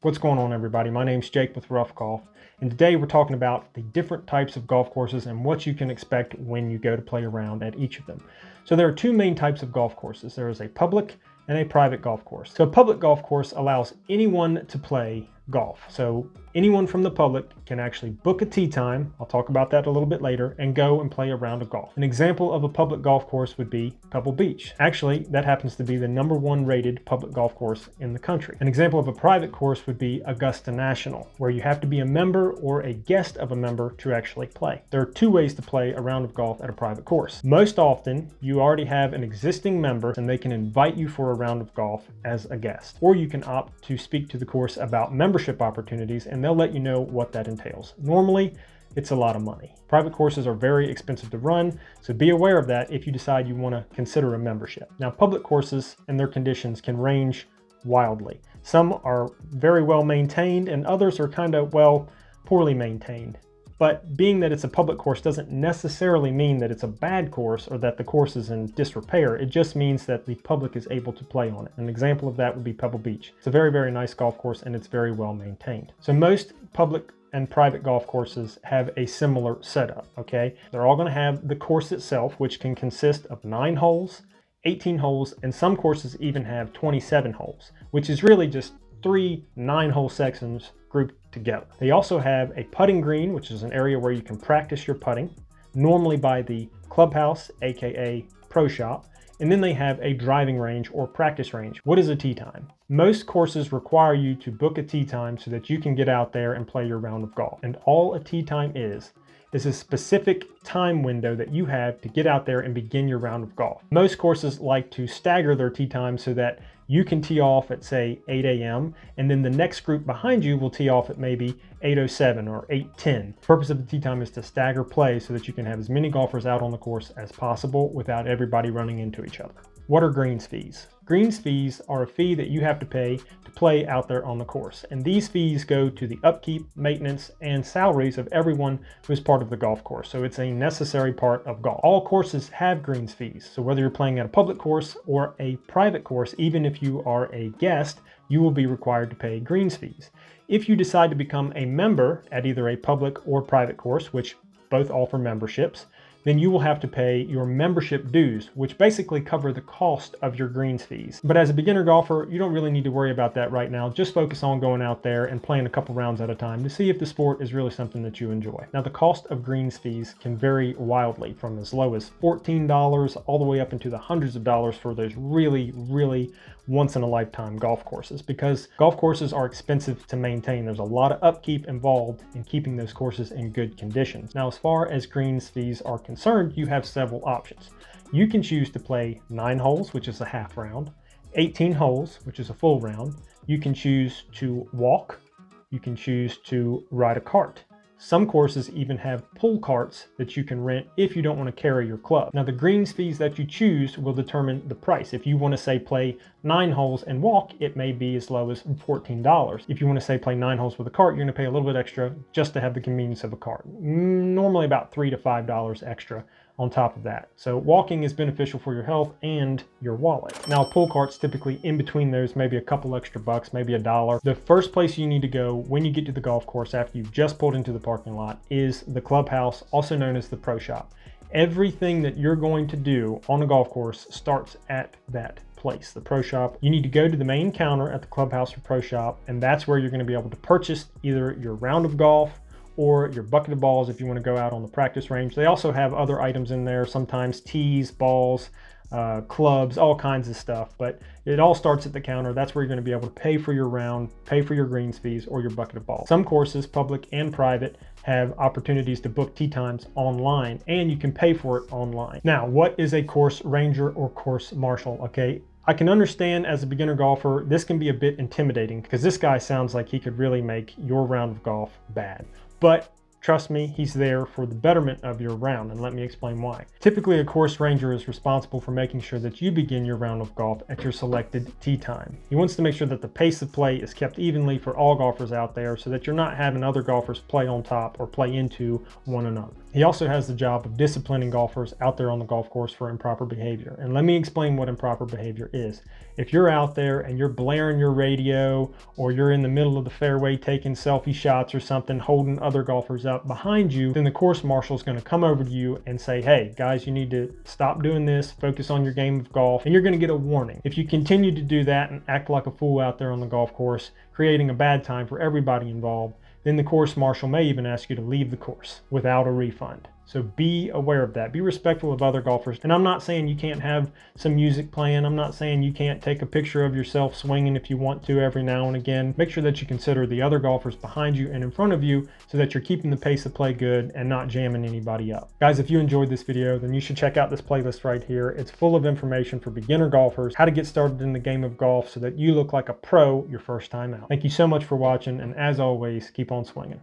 What's going on, everybody? My name's Jake with Rough Golf, and today we're talking about the different types of golf courses and what you can expect when you go to play around at each of them. So there are two main types of golf courses. There is a public and a private golf course. So a public golf course allows anyone to play golf. So anyone from the public can actually book a tee time, I'll talk about that a little bit later, and go and play a round of golf. An example of a public golf course would be Pebble Beach. Actually, that happens to be the #1 rated public golf course in the country. An example of a private course would be Augusta National, where you have to be a member or a guest of a member to actually play. There are two ways to play a round of golf at a private course. Most often, you already have an existing member and they can invite you for a round of golf as a guest. Or you can opt to speak to the course about membership opportunities and they'll let you know what that entails. Normally, it's a lot of money. Private courses are very expensive to run, so be aware of that if you decide you want to consider a membership. Now, public courses and their conditions can range wildly. Some are very well maintained and others are kind of, well, poorly maintained. But being that it's a public course doesn't necessarily mean that it's a bad course or that the course is in disrepair. It just means that the public is able to play on it. An example of that would be Pebble Beach. It's a very, very nice golf course and it's very well maintained. So most public and private golf courses have a similar setup, okay? They're all gonna have the course itself, which can consist of 9 holes, 18 holes, and some courses even have 27 holes, which is really just 3 9-hole sections grouped together. They also have a putting green, which is an area where you can practice your putting, normally by the clubhouse, aka pro shop, and then they have a driving range or practice range. What is a tee time? Most courses require you to book a tee time so that you can get out there and play your round of golf. And all a tee time is a specific time window that you have to get out there and begin your round of golf. Most courses like to stagger their tee time so that you can tee off at, say, 8 a.m. and then the next group behind you will tee off at maybe 8:07 or 8:10. The purpose of the tee time is to stagger play so that you can have as many golfers out on the course as possible without everybody running into each other. What are greens fees? Greens fees are a fee that you have to pay to play out there on the course. And these fees go to the upkeep, maintenance, and salaries of everyone who is part of the golf course. So it's a necessary part of golf. All courses have greens fees. So whether you're playing at a public course or a private course, even if you are a guest, you will be required to pay greens fees. If you decide to become a member at either a public or private course, which both offer memberships, then you will have to pay your membership dues, which basically cover the cost of your greens fees. But as a beginner golfer, you don't really need to worry about that right now. Just focus on going out there and playing a couple rounds at a time to see if the sport is really something that you enjoy. Now, the cost of greens fees can vary wildly from as low as $14 all the way up into the hundreds of dollars for those really, really once-in-a-lifetime golf courses, because golf courses are expensive to maintain. There's a lot of upkeep involved in keeping those courses in good condition. Now, as far as greens fees are concerned, you have several options. You can choose to play 9 holes, which is a half round, 18 holes, which is a full round. You can choose to walk. You can choose to ride a cart. Some courses even have pull carts that you can rent if you don't want to carry your club. Now, the greens fees that you choose will determine the price. If you want to say play 9 holes and walk, it may be as low as $14. If you want to say play 9 holes with a cart, you're going to pay a little bit extra just to have the convenience of a cart. Normally about $3 to $5 extra on top of that. So walking is beneficial for your health and your wallet. Now, pull carts typically in between those, maybe a couple extra bucks, maybe $1. The first place you need to go when you get to the golf course after you've just pulled into the parking lot is the clubhouse, also known as the pro shop. Everything that you're going to do on a golf course starts at that place, the pro shop. You need to go to the main counter at the clubhouse or pro shop, and that's where you're going to be able to purchase either your round of golf or your bucket of balls if you want to go out on the practice range. They also have other items in there, sometimes tees, balls, clubs, all kinds of stuff, but it all starts at the counter. That's where you're going to be able to pay for your round, pay for your greens fees, or your bucket of balls. Some courses, public and private, have opportunities to book tee times online, and you can pay for it online. Now, what is a course ranger or course marshal? Okay, I can understand as a beginner golfer, this can be a bit intimidating because this guy sounds like he could really make your round of golf bad. But Trust me, he's there for the betterment of your round, and let me explain why. Typically, a course ranger is responsible for making sure that you begin your round of golf at your selected tee time. He wants to make sure that the pace of play is kept evenly for all golfers out there so that you're not having other golfers play on top or play into one another. He also has the job of disciplining golfers out there on the golf course for improper behavior. And let me explain what improper behavior is. If you're out there and you're blaring your radio, or you're in the middle of the fairway taking selfie shots or something, holding other golfers up behind you, then the course marshal is going to come over to you and say, hey guys, you need to stop doing this, focus on your game of golf, and you're going to get a warning. If you continue to do that and act like a fool out there on the golf course, creating a bad time for everybody involved, then the course marshal may even ask you to leave the course without a refund. So be aware of that. Be respectful of other golfers. And I'm not saying you can't have some music playing. I'm not saying you can't take a picture of yourself swinging if you want to every now and again. Make sure that you consider the other golfers behind you and in front of you so that you're keeping the pace of play good and not jamming anybody up. Guys, if you enjoyed this video, then you should check out this playlist right here. It's full of information for beginner golfers, how to get started in the game of golf so that you look like a pro your first time out. Thank you so much for watching, and as always, keep on swinging.